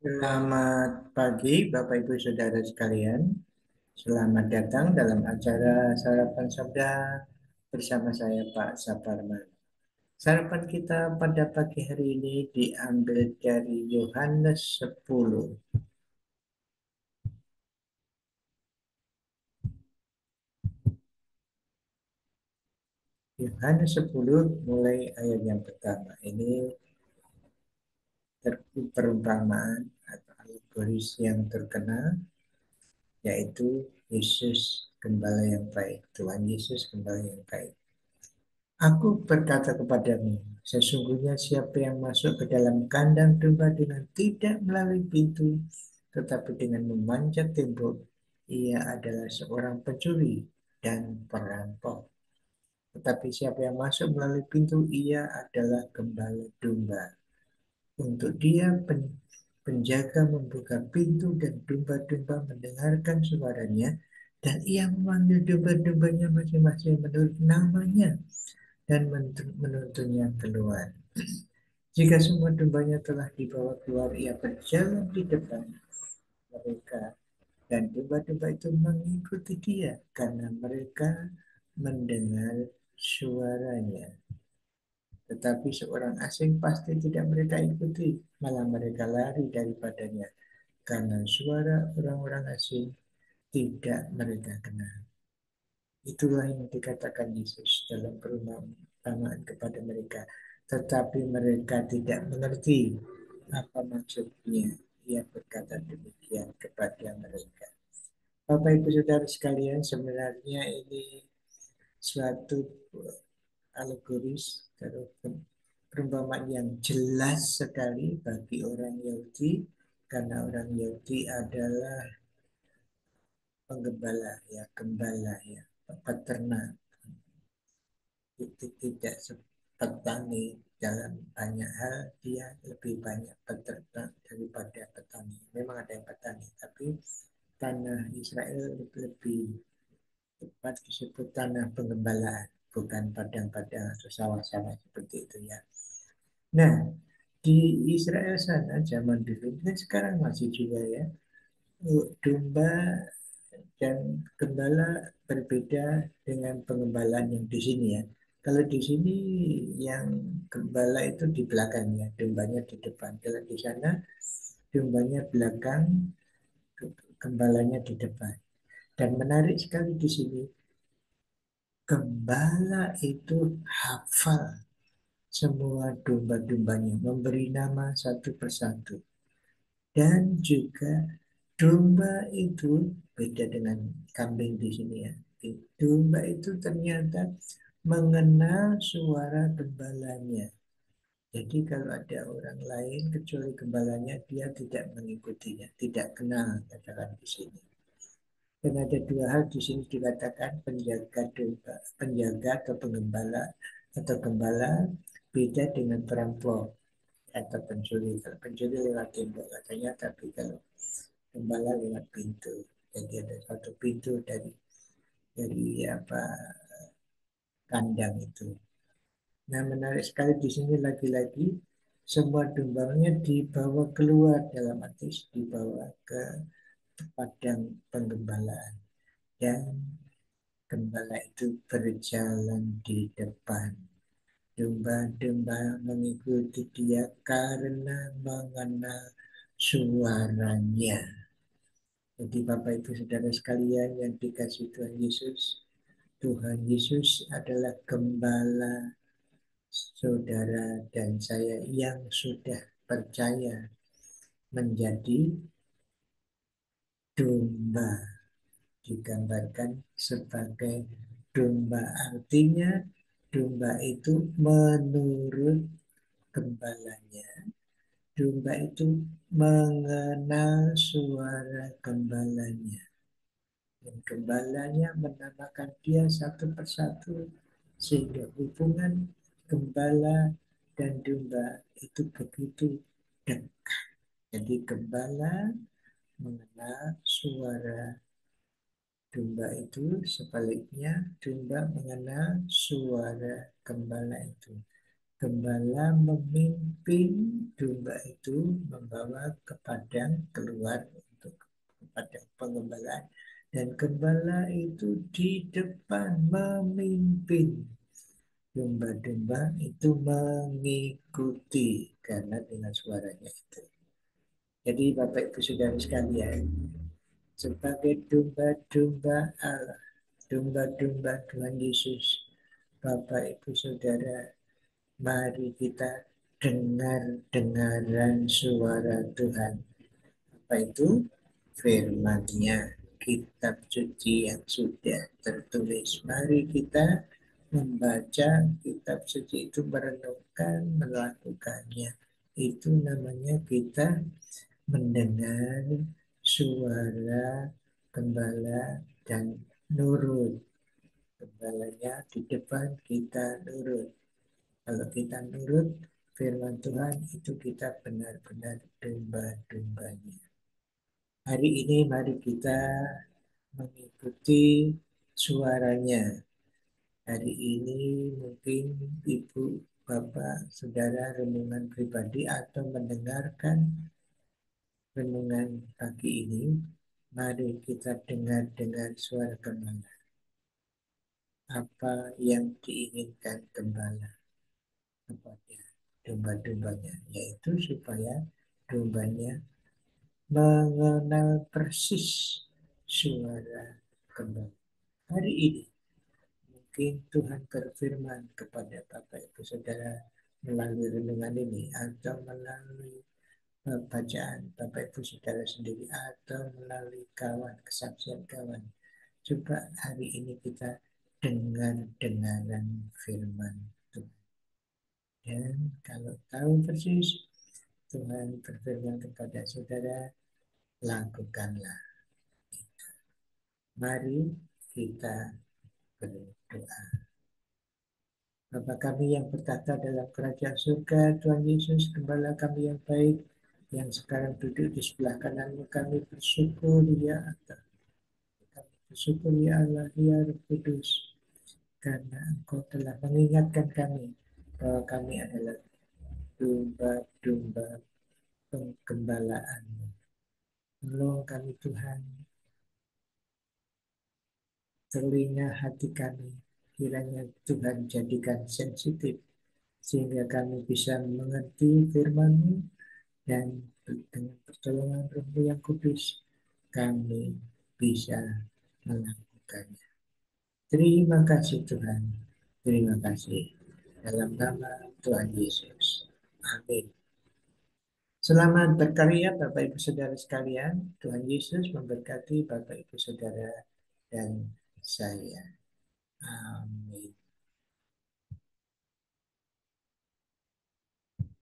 Selamat pagi, Bapak Ibu Saudara sekalian. Selamat datang dalam acara Sarapan Sabda bersama saya Pak Saparman. Sarapan kita pada pagi hari ini diambil dari Yohanes 10. Yohanes 10 mulai ayat yang pertama. Ini perumpamaan atau alegoris yang terkenal, yaitu Yesus Gembala yang baik. Tuhan Yesus Gembala yang baik. Aku berkata kepadamu, sesungguhnya siapa yang masuk ke dalam kandang domba dengan tidak melalui pintu, tetapi dengan memanjat tembok, ia adalah seorang pencuri dan perampok. Tetapi siapa yang masuk melalui pintu, ia adalah gembala domba. Untuk dia penjaga membuka pintu dan domba-domba mendengarkan suaranya, dan ia memanggil domba-dombanya masing-masing menurut namanya dan menuntunnya keluar. Jika semua dombanya telah dibawa keluar, ia berjalan di depan mereka dan domba-domba itu mengikuti dia karena mereka mendengar suaranya. Tetapi seorang asing pasti tidak mereka ikuti, malah mereka lari daripadanya karena suara orang-orang asing tidak mereka kenal. Itulah yang dikatakan Yesus dalam perumpamaan kepada mereka. Tetapi mereka tidak mengerti apa maksudnya. Ia berkata demikian kepada mereka. Bapak Ibu Saudara sekalian, sebenarnya ini suatu alegoris atau perumpamaan yang jelas sekali bagi orang Yahudi, karena orang Yahudi adalah penggembala, ya, gembala, ya, peternak. Itu tidak petani dalam banyak hal, dia lebih banyak peternak daripada petani. Memang ada yang petani, tapi tanah Israel lebih tepat disebut tanah penggembalaan, bukan padang-padang atau sawah-sawah seperti itu, ya. Nah, di Israel sana zaman dulu dan sekarang masih juga, ya, domba dan gembala berbeda dengan pengembalaan yang di sini, ya. Kalau di sini yang gembala itu di belakangnya, dombanya di depan. Kalau di sana dombanya belakang, gembalanya di depan. Dan menarik sekali di sini, gembala itu hafal semua domba-dombanya, memberi nama satu persatu. Dan juga domba itu beda dengan kambing di sini, ya. Domba itu ternyata mengenal suara gembalanya. Jadi kalau ada orang lain kecuali gembalanya, dia tidak mengikutinya, tidak kenal, katakan di sini. Dan ada dua hal di sini dikatakan penjaga domba, penjaga atau penggembala atau gembala beda dengan perampok atau pencuri. Kalau pencuri lewat tembok katanya, tapi kalau gembala lewat pintu. Jadi ada satu pintu dari apa, kandang itu. Nah, menarik sekali di sini lagi-lagi semua dombanya dibawa keluar, dalam arti dibawa ke padang penggembalaan, dan gembala itu berjalan di depan. Domba-domba mengikuti dia karena mengenal suaranya. Jadi Bapak Ibu Saudara sekalian yang dikasih Tuhan Yesus adalah gembala saudara dan saya yang sudah percaya menjadi domba. Digambarkan sebagai domba, artinya domba itu menurut gembalanya. Domba itu mengenal suara gembalanya. Dan gembalanya menamakan dia satu persatu, sehingga hubungan gembala dan domba itu begitu dekat. Jadi gembala mengenal suara domba itu, sebaliknya domba mengenal suara gembala itu. Gembala memimpin domba itu membawa ke padang keluar untuk padang penggembalaan. Dan gembala itu di depan memimpin. Domba-domba itu mengikuti karena dengan suaranya itu. Jadi Bapak Ibu Saudara sekalian, sebagai domba-domba Allah, domba-domba Tuhan Yesus, Bapak Ibu Saudara, mari kita dengar-dengaran suara Tuhan. Apa itu? Firman-Nya, kitab suci yang sudah tertulis. Mari kita membaca kitab suci itu, merenungkan, melakukannya. Itu namanya kita mendengar suara gembala dan nurut. Gembalanya di depan, kita nurut. Kalau kita nurut firman Tuhan, itu kita benar-benar domba-dombanya. Hari ini mari kita mengikuti suaranya. Hari ini mungkin ibu, bapak, saudara renungan pribadi atau mendengarkan renungan pagi ini. Mari kita dengar-dengar suara gembala. Apa yang diinginkan gembala kepada domba-dombanya, yaitu supaya dombanya mengenal persis suara gembala. Hari ini mungkin Tuhan berfirman kepada Bapak Ibu Saudara melalui renungan ini, atau melalui bacaan Bapak Ibu Saudara sendiri, atau melalui kawan, kesaksian kawan. Coba hari ini kita dengar-dengaran firman Tuhan. Dan kalau tahu persis Tuhan berfirman kepada saudara, lakukanlah. Mari kita berdoa. Bapa kami yang bertata dalam kerajaan surga, Tuhan Yesus, Gembala kami yang baik, yang sekarang duduk di sebelah kananmu, kami bersyukur ya Allah. Kami bersyukur ya Allah, ya Roh Kudus, karena Engkau telah mengingatkan kami bahwa kami adalah domba-domba penggembalaanmu. Tolong kami Tuhan, telinga hati kami, kiranya Tuhan jadikan sensitif, sehingga kami bisa mengerti firman-Mu, dan dengan pertolongan Roh yang Kudus, kami bisa melakukannya. Terima kasih Tuhan, terima kasih. Dalam nama Tuhan Yesus. Amin. Selamat berkarya Bapak Ibu Saudara sekalian. Tuhan Yesus memberkati Bapak Ibu Saudara dan saya. Amin.